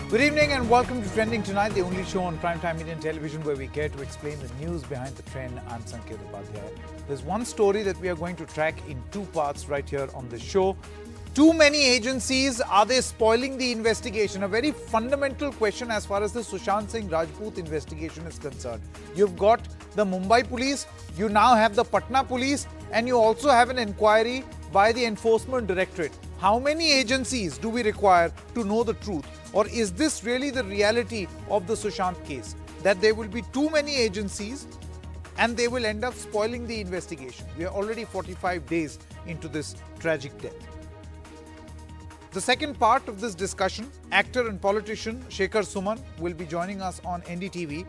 Good evening and welcome to Trending Tonight, the only show on primetime Indian television where we care to explain the news behind the trend. I'm Sanket Upadhyay. There's one story that we are going to track in two parts right here on the show. Too many agencies, are they spoiling the investigation? A very fundamental question as far as the Sushant Singh Rajput investigation is concerned. You've got the Mumbai police, you now have the Patna police, and you also have an inquiry by the Enforcement Directorate. How many agencies do we require to know the truth? Or is this really the reality of the Sushant case? That there will be too many agencies and they will end up spoiling the investigation. We are already 45 days into this tragic death. The second part of this discussion, actor and politician Shekhar Suman will be joining us on NDTV,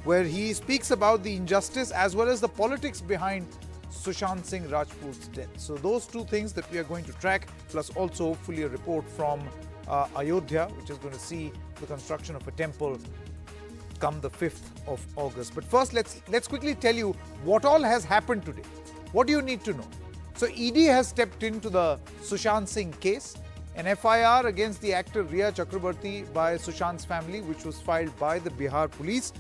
where he speaks about the injustice as well as the politics behind Sushant Singh Rajput's death. So those two things that we are going to track, plus also hopefully a report from Ayodhya, which is going to see the construction of a temple come the 5th of August. But first, let's quickly tell you what all has happened today. What do you need to know? So ED has stepped into the Sushant Singh case. An FIR against the actor Rhea Chakrabarti by Sushant's family, which was filed by the Bihar police.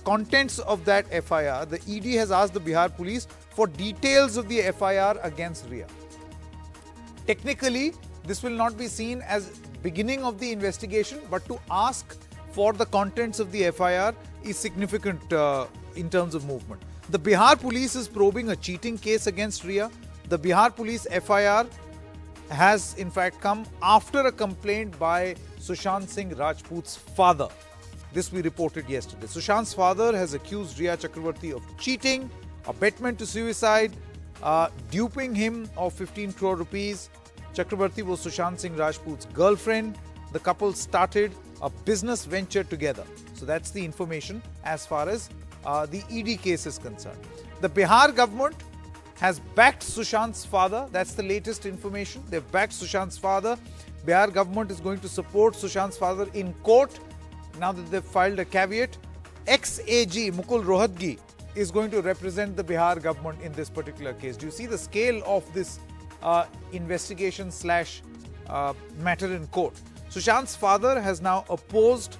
Contents of that FIR, the ED has asked the Bihar police for details of the FIR against Rhea. Technically, this will not be seen as beginning of the investigation, but to ask for the contents of the FIR is significant in terms of movement. The Bihar police is probing a cheating case against Rhea. The Bihar police FIR has in fact come after a complaint by Sushant Singh Rajput's father. This we reported yesterday. Sushant's father has accused Rhea Chakrabarti of cheating, abetment to suicide, duping him of 15 crore rupees. Chakrabarti was Sushant Singh Rajput's girlfriend. The couple started a business venture together. So that's the information as far as the ED case is concerned. The Bihar government has backed Sushant's father. That's the latest information. They've backed Sushant's father. Bihar government is going to support Sushant's father in court. Now that they've filed a caveat, ex-AG Mukul Rohatgi is going to represent the Bihar government in this particular case. Do you see the scale of this investigation slash matter in court? Sushant's father has now opposed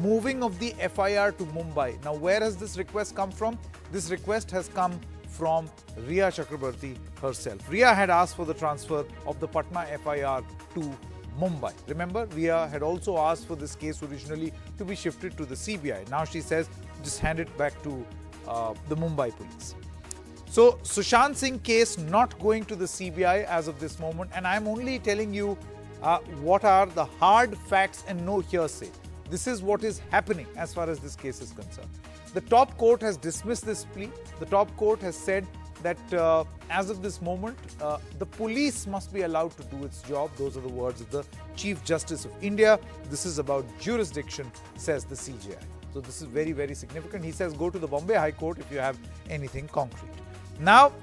moving of the FIR to Mumbai. Now, where has this request come from? This request has come from Rhea Chakrabarti herself. Rhea had asked for the transfer of the Patna FIR to Mumbai. Remember, Rhea had also asked for this case originally to be shifted to the CBI. Now she says, just hand it back to the Mumbai police. So, Sushant Singh case not going to the CBI as of this moment, and I'm only telling you what are the hard facts and no hearsay. This is what is happening as far as this case is concerned. The top court has dismissed this plea. The top court has said that as of this moment, the police must be allowed to do its job. Those are the words of the Chief Justice of India. This is about jurisdiction, says the CJI. So this is very, very significant. He says go to the Bombay High Court if you have anything concrete. Now,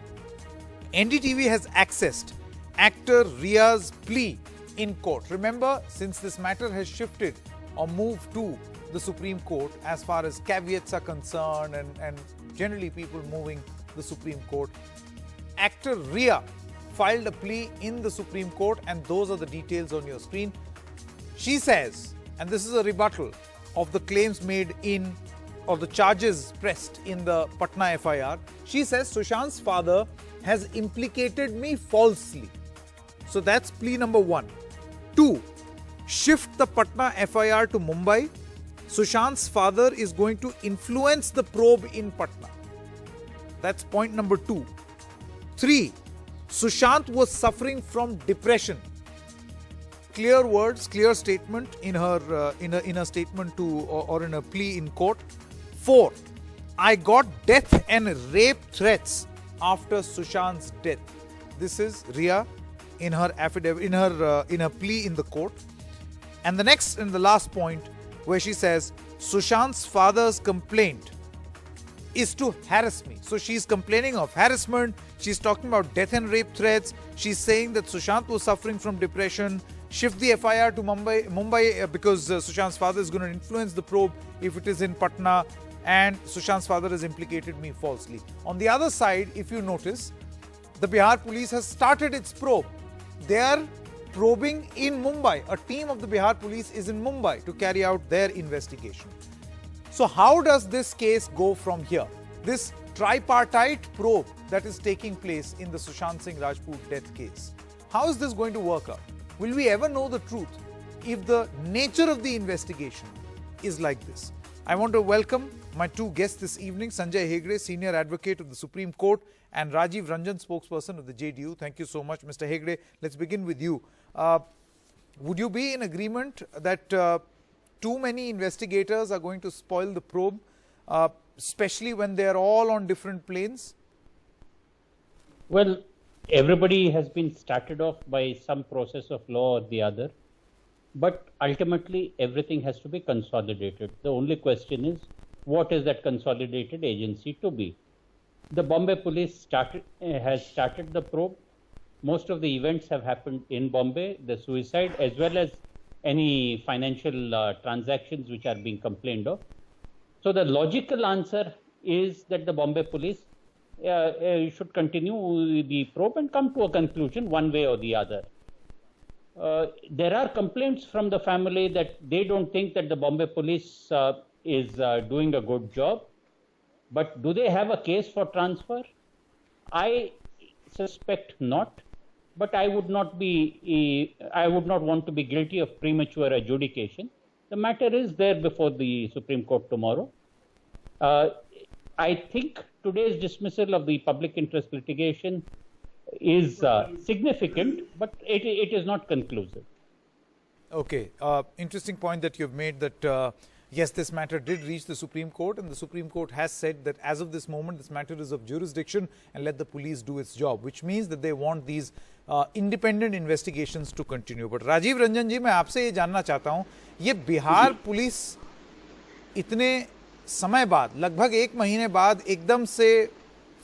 NDTV has accessed actor Rhea's plea in court. Remember, since this matter has shifted or moved to the Supreme Court as far as caveats are concerned and generally people moving the Supreme Court, actor Rhea filed a plea in the Supreme Court, and those are the details on your screen. She says, and this is a rebuttal of the claims made in or the charges pressed in the Patna FIR. She says Sushant's father has implicated me falsely. So that's plea number 1. 2, shift the Patna FIR to Mumbai. Sushant's father is going to influence the probe in Patna. That's point number 2. 3, Sushant was suffering from depression. Clear words, clear statement in her in a statement to or in a plea in court. 4, I got death and rape threats after Sushant's death. This is Rhea in her affidavit, in her plea in the court. And the next and the last point, where she says Sushant's father's complaint is to harass me. So she's complaining of harassment. She's talking about death and rape threats. She's saying that Sushant was suffering from depression. Shift the FIR to Mumbai because Sushant's father is going to influence the probe if it is in Patna, and Sushant's father has implicated me falsely. On the other side, if you notice, the Bihar police has started its probe. They are probing in Mumbai. A team of the Bihar police is in Mumbai to carry out their investigation. So how does this case go from here? This tripartite probe that is taking place in the Sushant Singh Rajput death case. How is this going to work out? Will we ever know the truth if the nature of the investigation is like this? I want to welcome my two guests this evening, Sanjay Hegde, Senior Advocate of the Supreme Court, and Rajiv Ranjan, spokesperson of the JDU. Thank you so much, Mr. Hegde. Let's begin with you. Would you be in agreement that too many investigators are going to spoil the probe, especially when they are all on different planes? Well, everybody has been started off by some process of law or the other, but ultimately everything has to be consolidated. The only question is, what is that consolidated agency to be? The Bombay police has started the probe. Most of the events have happened in Bombay, the suicide as well as any financial transactions which are being complained of. So the logical answer is that the Bombay police should continue the probe and come to a conclusion one way or the other. There are complaints from the family that they don't think that the Bombay police is doing a good job. But do they have a case for transfer? I suspect not. But I would not want to be guilty of premature adjudication. The matter is there before the Supreme Court tomorrow. I think today's dismissal of the public interest litigation is significant, but it is not conclusive. Okay. Interesting point that you've made that, yes, this matter did reach the Supreme Court, and the Supreme Court has said that as of this moment, this matter is of jurisdiction and let the police do its job, which means that they want these independent investigations to continue. But Rajiv Ranjan ji, मैं आपसे ये जानना चाहता हूँ, ये Bihar police इतने समय बाद, लगभग एक महीने बाद एकदम से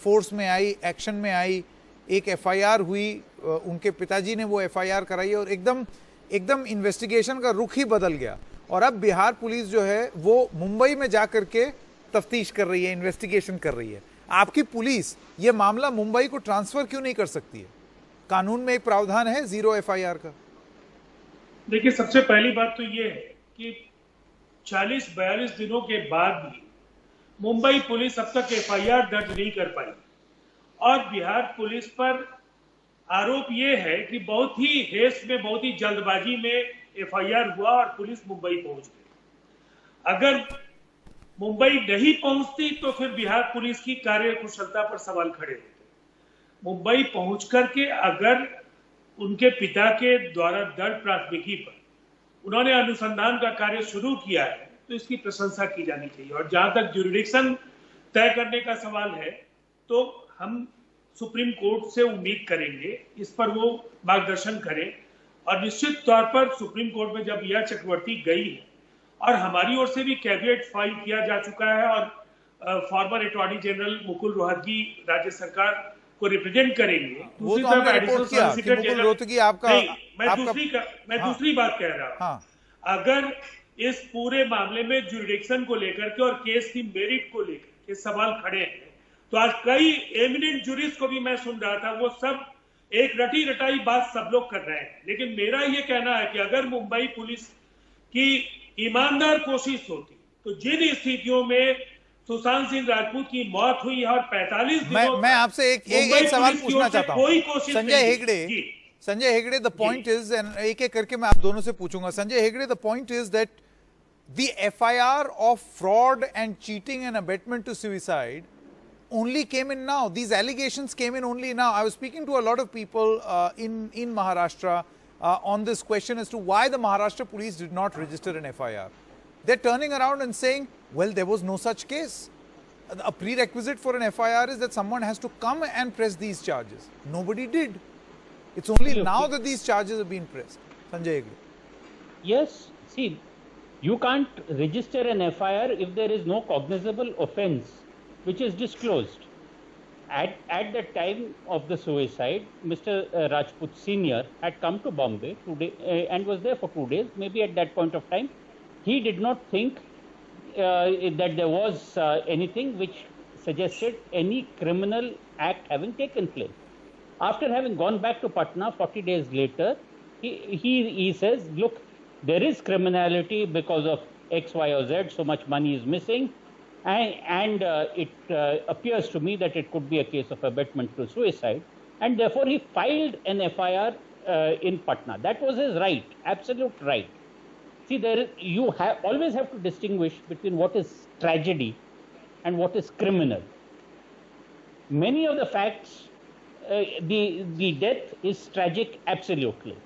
फोर्स में आई, एक्शन में आई, एक एफआईआर हुई, उनके पिताजी ने वो एफआईआर कराई और एकदम इन्वेस्टिगेशन का रुख ही बदल गया और अब बिहार पुलिस जो है वो मुंबई में जाकर के तफ्तीश कर रही है, इन्वेस्टिगेशन कर रही है। आपकी पुलिस ये मामला मुंबई को ट्रांसफर क्यों नहीं कर सकती है? कानून में एक प्रावधान है 0 एफआईआर का। देखिए, सबसे पहली बात तो ये है कि 40-42 दिनों के बाद भी मुंबई पुलिस अब तक एफआईआर दर्ज नहीं कर पाई और बिहार पुलिस पर आरोप ये है कि बहुत ही हेस्ट में, बहुत ही जल्दबाजी में एफआईआर हुआ और पुलिस मुंबई पहुंच गई। अगर मुंबई नहीं पहुंचती तो फिर बिहार पुलिस की कार्यकुशलता पर सवाल खड़े होते। मुंबई पहुंच करके अगर उनके पिता के द्वारा दर्ज प्राथमिकी पर उन्होंने अनुसंधान का कार्य शुरू किया है तो इसकी प्रशंसा की जानी चाहिए। और जहां तक ज्यूरिडिक्शन तय करने का सवाल है तो हम सुप्रीम कोर्ट से उम्मीद करेंगे इस पर वो मार्गदर्शन करें और निश्चित तौर पर सुप्रीम कोर्ट में जब यह चक्रवर्ती गई है और हमारी ओर से भी कैविएट फाइल किया जा चुका है और farmer attorney general Mukul Rohatgi राज्य सरकार को रिप्रेजेंट करेंगे। वो तो हमने रिपोर्ट किया कि मुकुल रोहतगी आपका मैं दूसरी बात कह रहा हूं। हाँ। अगर इस पूरे मामले में ज्यूरिडिक्शन को लेकर के और केस की मेरिट को लेकर के सवाल खड़े हैं तो आज कई एमिनेंट जूरिस्ट को भी मैं सुन रहा था, वो सब एक रटी रटाई बात सब लोग कर रहे हैं। लेकिन मेरा ये कहना है कि अगर मुंबई पुलिस की ईमानदार कोशिश होती तो जिन स्थितियों में सुशांत सिंह राजपूत की मौत हुई और 45 दिनों मैं आपसे एक सवाल पूछना चाहता हूं Sanjay Hegde, the point is, एक एक करके मैं आप दोनों से पूछूंगा। Sanjay Hegde, the point is that the FIR of fraud and cheating and abetment to suicide only came in now. These allegations came in only now. I was speaking to a lot of people in Maharashtra on this question as to why the Maharashtra police did not register an FIR. They're turning around and saying, well, there was no such case. A prerequisite for an FIR is that someone has to come and press these charges. Nobody did. It's only now that these charges have been pressed. Sanjay Hegde. Yes. See, you can't register an FIR if there is no cognizable offense which is disclosed. At the time of the suicide, Mr. Rajput Senior had come to Bombay and was there for 2 days. Maybe at that point of time, he did not think that there was anything which suggested any criminal act having taken place. After having gone back to Patna 40 days later, He says, look, there is criminality because of X, Y, or Z. So much money is missing, and it appears to me that it could be a case of abetment to suicide, and therefore he filed an FIR in Patna. That was his right, absolute right. See, you always have to distinguish between what is tragedy and what is criminal. Many of the facts, the death is tragic, absolutely.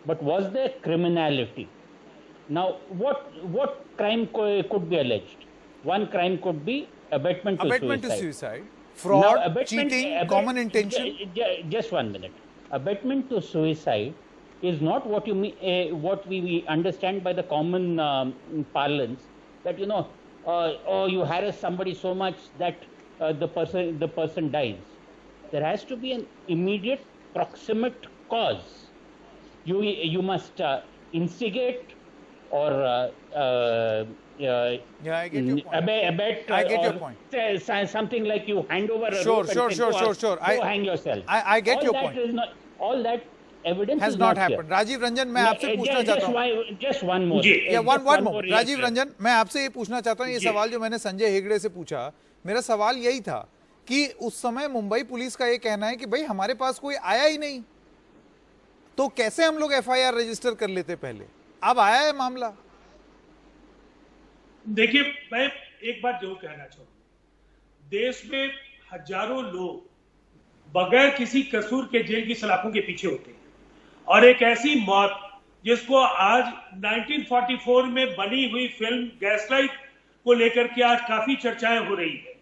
But was there criminality? Now, what crime could be alleged? One crime could be abetment to suicide. Fraud, now, cheating, common intention. Just 1 minute. Abetment to suicide is not what you mean, what we understand by the common parlance, that you harass somebody so much that the person dies. There has to be an immediate proximate cause. You must instigate or I get your point. abet I get or your point. Something like you hand over a Sure. rope and say, go hang yourself. I get your point. All that evidence has is not here. happened. Rajiv Ranjan, मैं आपसे पूछना चाहता हूँ. Just one more. one more. Rajiv Ranjan, मैं आपसे ये पूछना चाहता हूँ, ये सवाल जो मैंने संजय हेगड़े से पूछा, मेरा सवाल यही था कि उस समय मुंबई पुलिस का ये कहना है कि भाई हमारे पास कोई आया ही नहीं, तो कैसे हम लोग FIR रजिस्टर कर लेते पहले? अब आया है मामला. देखिए, मैं एक बात जरूर कहना चाहूंगा, देश में हजारों लोग बगैर किसी कसूर के जेल की सलाखों के पीछे होते हैं, और एक ऐसी मौत जिसको आज 1944 में बनी हुई फिल्म गैसलाइट को लेकर के आज काफी चर्चाएं हो रही है,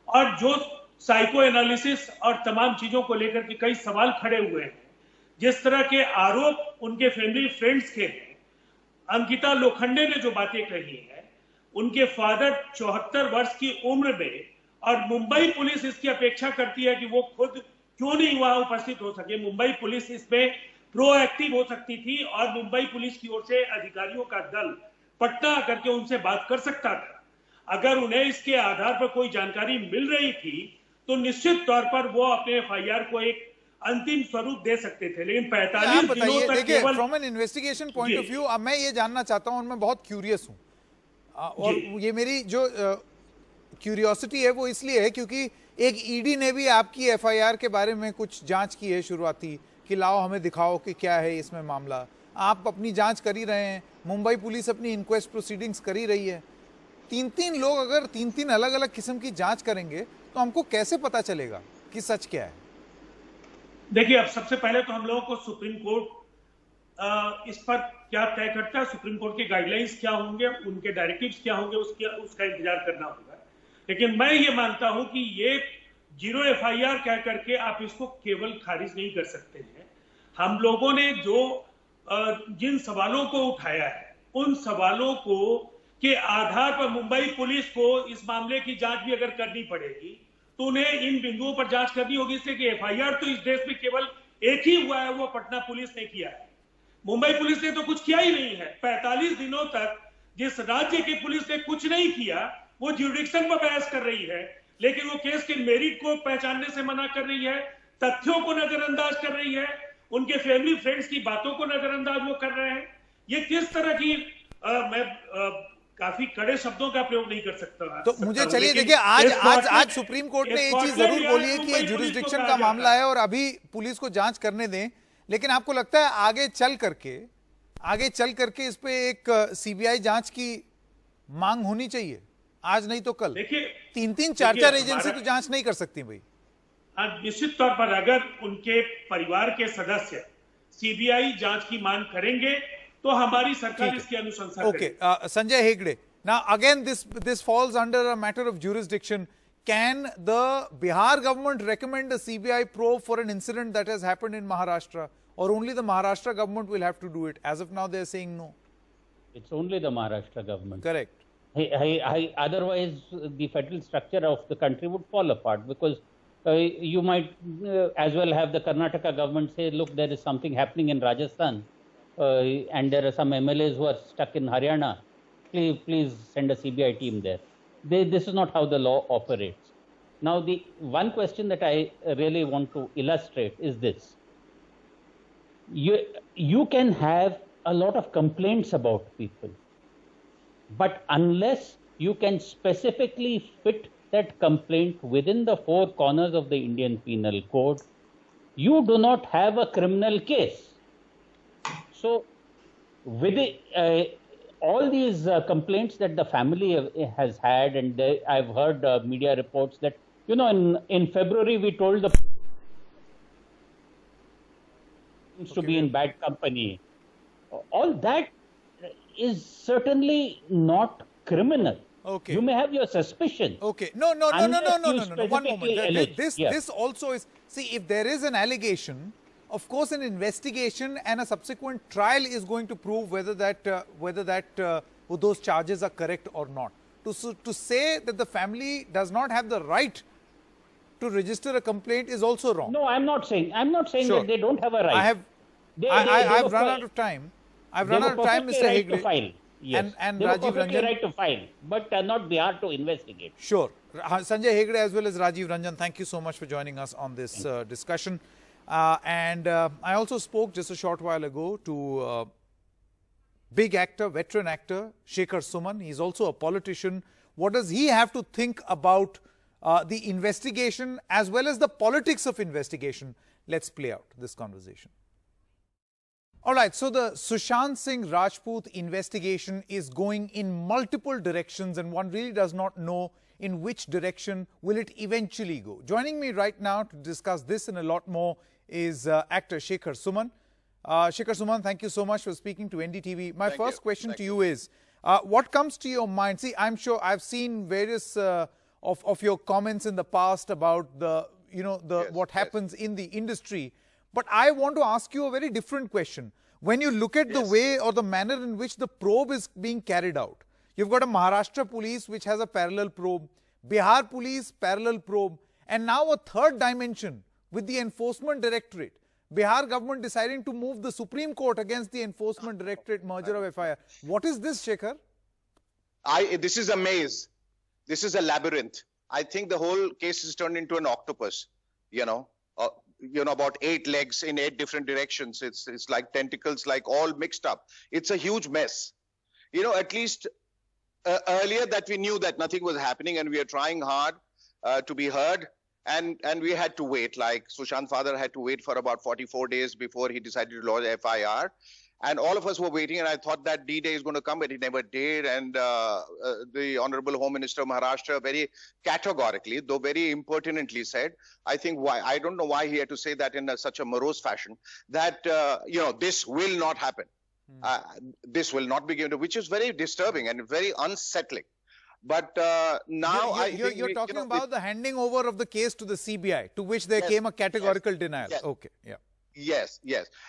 और जो साइको एनालिसिस और तमाम चीजों को लेकर के कई सवाल खड़े हुए हैं, जिस तरह के आरोप उनके फैमिली फ्रेंड्स के हैं, अंकिता लोखंडे ने जो बातें कही है, उनके फादर 74 वर्ष की उम्र में, और मुंबई पुलिस इसकी अपेक्षा करती है कि वो खुद क्यों नहीं वहां उपस्थित हो सके. मुंबई पुलिस इसमें प्रोएक्टिव हो सकती थी, और मुंबई पुलिस की ओर से अधिकारियों का दल पटना आकर के उनसे बात कर सकता था. अगर उन्हें इसके आधार पर कोई जानकारी मिल रही थी तो निश्चित तौर पर वो अपने FIR को एक अंतिम स्वरूप दे सकते थे, लेकिन 45 दिनों तक केवल from N investigation point of view, अब मैं ये जानना चाहता हूं और मैं बहुत क्यूरियस हूं, और ये मेरी जो क्यूरियोसिटी है वो इसलिए है क्योंकि एक ईडी ने भी आपकी FIR के बारे में कुछ जांच की है शुरुआती, कि लाओ हमें दिखाओ कि क्या है इसमें मामला. आप अपनी जांच कर ही रहे हैं, मुंबई पुलिस अपनी इंक्वेस्ट प्रोसीडिंग्स कर ही रही है. तीन लोग अगर तीन अलग अलग किस्म की जांच करेंगे तो हमको कैसे पता चलेगा कि सच क्या है? देखिए, अब सबसे पहले तो हम लोगों को सुप्रीम कोर्ट इस पर क्या तय करता है, सुप्रीम कोर्ट के गाइडलाइंस क्या होंगे, उनके डायरेक्टिव्स क्या होंगे, उसका इंतजार करना होगा. लेकिन मैं ये मानता हूं कि ये 0 FIR कह करके आप इसको केवल खारिज नहीं कर सकते हैं. हम लोगों ने जो जिन सवालों को उठाया है, उन सवालों को के आधार पर मुंबई पुलिस को इस मामले की जांच भी अगर करनी पड़ेगी तो उन्हें इन बिंदुओं पर जांच करनी होगी, इसलिए कि FIR तो इस देश में केवल एक ही हुआ है, वो पटना पुलिस ने किया है. मुंबई पुलिस ने तो कुछ किया ही नहीं है. 45 दिनों तक जिस राज्य की पुलिस ने कुछ नहीं किया, वो ज्यूरिडिक्शन पर बहस कर रही है, लेकिन वो केस के मेरिट को पहचानने से मना कर रही है, तथ्यों को नजरअंदाज कर रही है, उनके फैमिली फ्रेंड्स की बातों को नजरअंदाज वो कर रहे हैं. ये किस तरह की मैं काफी कड़े शब्दों का प्रयोग नहीं कर सकता. तो मुझे चलिए, देखिए, आज सुप्रीम कोर्ट ने ये चीज जरूर बोली है कि ये जुरिस्डिक्शन का मामला है और अभी पुलिस को जांच करने दें, लेकिन आपको लगता है आगे चल करके इस पे एक CBI जांच की मांग होनी चाहिए? आज नहीं तो कल. देखिए, 4 एजेंसी तो जांच नहीं कर सकती भाई. निश्चित तौर पर अगर उनके परिवार के सदस्य CBI जांच की मांग करेंगे तो हमारी सरकार इसकी अनुशंसा करेगी. Sanjay Hegde, now again this falls under a matter of jurisdiction. Can the Bihar government recommend a CBI probe for an incident that has happened in Maharashtra, or only the Maharashtra government will have to do it? As of now they are saying no. It's only the Maharashtra government. Correct. Otherwise the federal structure of the country would fall apart, because you might as well have the Karnataka government say, look, there is something happening in Rajasthan, and there are some MLAs who are stuck in Haryana. Please send a CBI team there. This is not how the law operates. Now, the one question that I really want to illustrate is this. you can have a lot of complaints about people, but unless you can specifically fit that complaint within the four corners of the Indian Penal Code, you do not have a criminal case. So, with all these complaints that the family has had, and I've heard media reports that, in February we told the to be in bad company. All that is certainly not criminal. Okay. You may have your suspicion. Okay. No. One moment. This also is, see, if there is an allegation, of course, an investigation and a subsequent trial is going to prove whether those charges are correct or not. To say that the family does not have the right to register a complaint is also wrong. No, I'm not saying Sure. that they don't have a right. I've run out of time. Mr. Hegde. To file. Yes. And they Rajiv were perfectly Ranjan. right to file, but not Bihar to investigate. Sure. Sanjay Hegde as well as Rajiv Ranjan, thank you so much for joining us on this discussion. I also spoke just a short while ago to big actor, veteran actor, Shekhar Suman. He's also a politician. What does he have to think about the investigation as well as the politics of investigation? Let's play out this conversation. All right, so the Sushant Singh Rajput investigation is going in multiple directions and one really does not know in which direction will it eventually go. Joining me right now to discuss this and a lot more is actor Shekhar Suman. Shekhar Suman, thank you so much for speaking to NDTV. My first question to you is, what comes to your mind? See, I'm sure I've seen various of your comments in the past about what happens in the industry. But I want to ask you a very different question. When you look at the way or the manner in which the probe is being carried out, you've got a Maharashtra police which has a parallel probe, Bihar police parallel probe, and now a third dimension with the enforcement directorate. Bihar government deciding to move the Supreme Court against the enforcement directorate merger of FIR. What is this, Shekhar? This is a maze. This is a labyrinth. I think the whole case is turned into an octopus, about 8 legs in 8 different directions. It's like tentacles, like all mixed up. It's a huge mess. At least earlier that we knew that nothing was happening and we are trying hard to be heard. And we had to wait, like Sushant's father had to wait for about 44 days before he decided to lodge FIR. And all of us were waiting, and I thought that D-Day is going to come, but he never did. And the Honorable Home Minister of Maharashtra very categorically, though very impertinently said, I don't know why he had to say that in such a morose fashion, that, this will not happen. This will not be given, which is very disturbing and very unsettling. But now you're talking about the handing over of the case to the CBI, to which there came a categorical denial. Yes. Okay, yeah. Yes.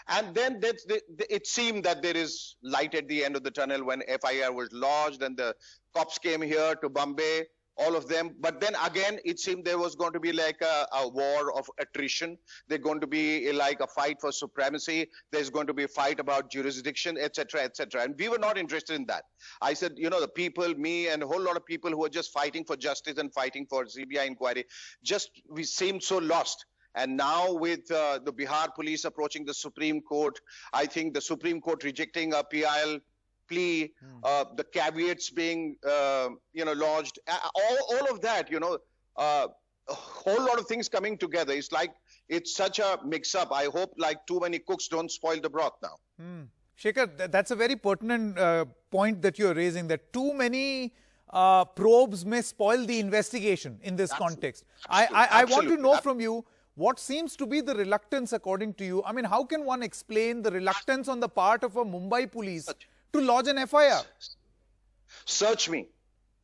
And then it seemed that there is light at the end of the tunnel when FIR was lodged and the cops came here to Bombay, all of them. But then again, it seemed there was going to be like a war of attrition. There's going to be like a fight for supremacy. There's going to be a fight about jurisdiction, etc., etc. And we were not interested in that. I said, the people, me and a whole lot of people who were just fighting for justice and fighting for CBI inquiry, we seemed so lost. And now with the Bihar police approaching the Supreme Court, I think the Supreme Court rejecting a PIL plea, the caveats being, lodged, all of that, a whole lot of things coming together. It's like, it's such a mix-up. I hope like too many cooks don't spoil the broth now. Shekhar, that's a very pertinent point that you're raising, that too many probes may spoil the investigation in this context. I want to know from you, what seems to be the reluctance according to you? I mean, how can one explain the reluctance on the part of a Mumbai police to lodge an FIR? Search me,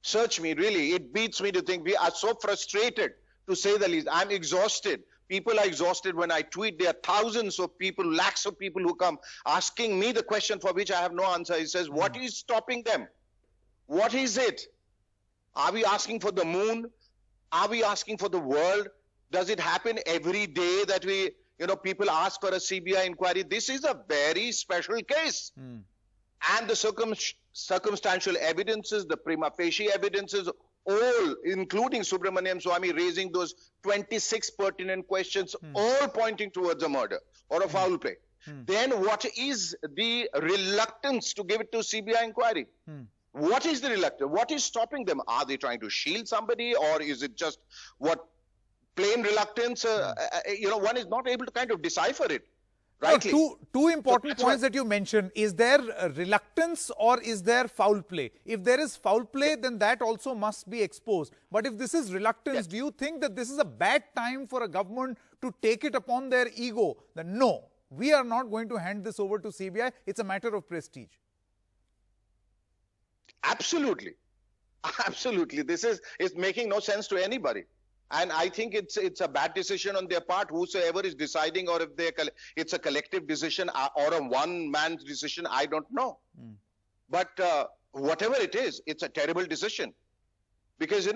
really. It beats me to think. We are so frustrated, to say the least. I'm exhausted. People are exhausted when I tweet. There are thousands of people, lakhs of people who come asking me the question for which I have no answer. He says, what is stopping them? What is it? Are we asking for the moon? Are we asking for the world? Does it happen every day that people ask for a CBI inquiry? This is a very special case. And the circumstantial evidences, the prima facie evidences, all, including Subramaniam Swamy raising those 26 pertinent questions, all pointing towards a murder or a foul play. then what is the reluctance to give it to CBI inquiry? What is the reluctance? What is stopping them? Are they trying to shield somebody, or is it just what plain reluctance? One is not able to kind of decipher it. Rightly. No, two important So points that you mentioned. Is there reluctance or is there foul play? If there is foul play, then that also must be exposed. But if this is reluctance, Yes. do you think that this is a bad time for a government to take it upon their ego? That no, we are not going to hand this over to CBI. It's a matter of prestige. Absolutely. Absolutely. This is making no sense to anybody. And I think it's a bad decision on their part, whosoever is deciding, or if it's a collective decision or a one-man's decision, I don't know. But whatever it is, it's a terrible decision. Because,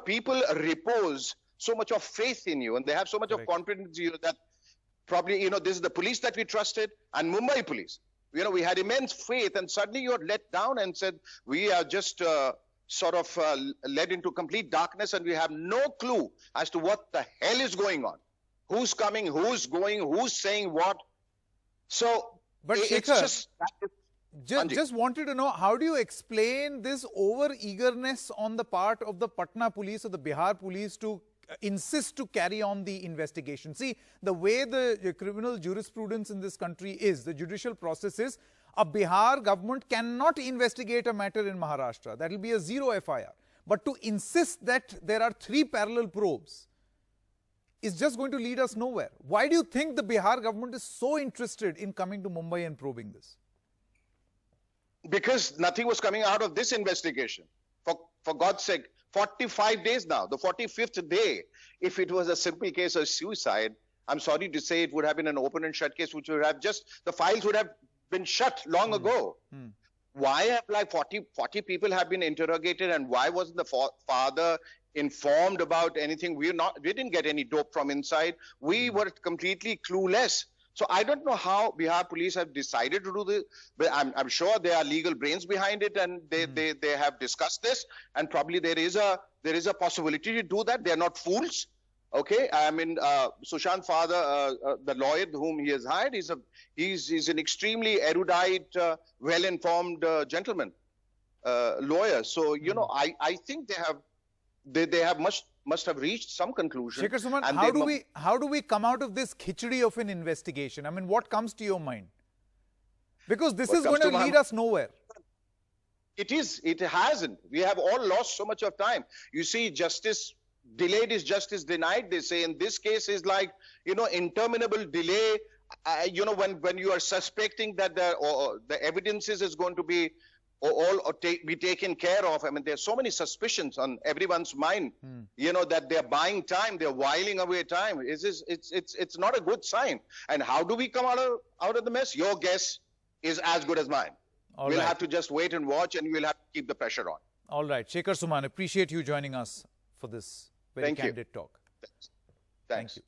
people repose so much of faith in you, and they have so much of confidence in you that probably, this is the police that we trusted, and Mumbai police. We had immense faith, and suddenly you're let down and said, we are just sort of led into complete darkness, and we have no clue as to what the hell is going on. Who's coming, who's going, who's saying what. So, But it's Shekhar, just... just wanted to know, how do you explain this over-eagerness on the part of the Patna police or the Bihar police to insist to carry on the investigation? See, the way the criminal jurisprudence in this country is, the judicial process is, a Bihar government cannot investigate a matter in Maharashtra. That will be a zero FIR. But to insist that there are 3 parallel probes is just going to lead us nowhere. Why do you think the Bihar government is so interested in coming to Mumbai and probing this? Because nothing was coming out of this investigation. For God's sake, 45 days now, the 45th day, if it was a simple case of suicide, I'm sorry to say it would have been an open and shut case, which would have the files would have been shut long ago. Why have like 40 people have been interrogated, and why wasn't the father informed about anything? We didn't get any dope from inside. We were completely clueless. So I don't know how Bihar police have decided to do this, but I'm sure there are legal brains behind it, and they have discussed this, and probably there is a possibility to do that. They are not fools. Okay, I mean, Sushant father, the lawyer whom he has hired, he's an extremely erudite, well-informed gentleman, lawyer. So I think they have must have reached some conclusion. Shekhar Suman, how do we come out of this khichdi of an investigation? I mean, what comes to your mind? Because this is going to lead us nowhere. It hasn't. We have all lost so much of time. You see, justice delayed is justice denied, they say. In this case is like, interminable delay. When you are suspecting that the evidences is going to be be taken care of. I mean, there's so many suspicions on everyone's mind, that they're buying time, they're whiling away time. It's not a good sign. And how do we come out of the mess? Your guess is as good as mine. We'll have to just wait and watch, and we'll have to keep the pressure on. All right. Shekhar Suman, appreciate you joining us for this very candid talk. Thanks. Thank you.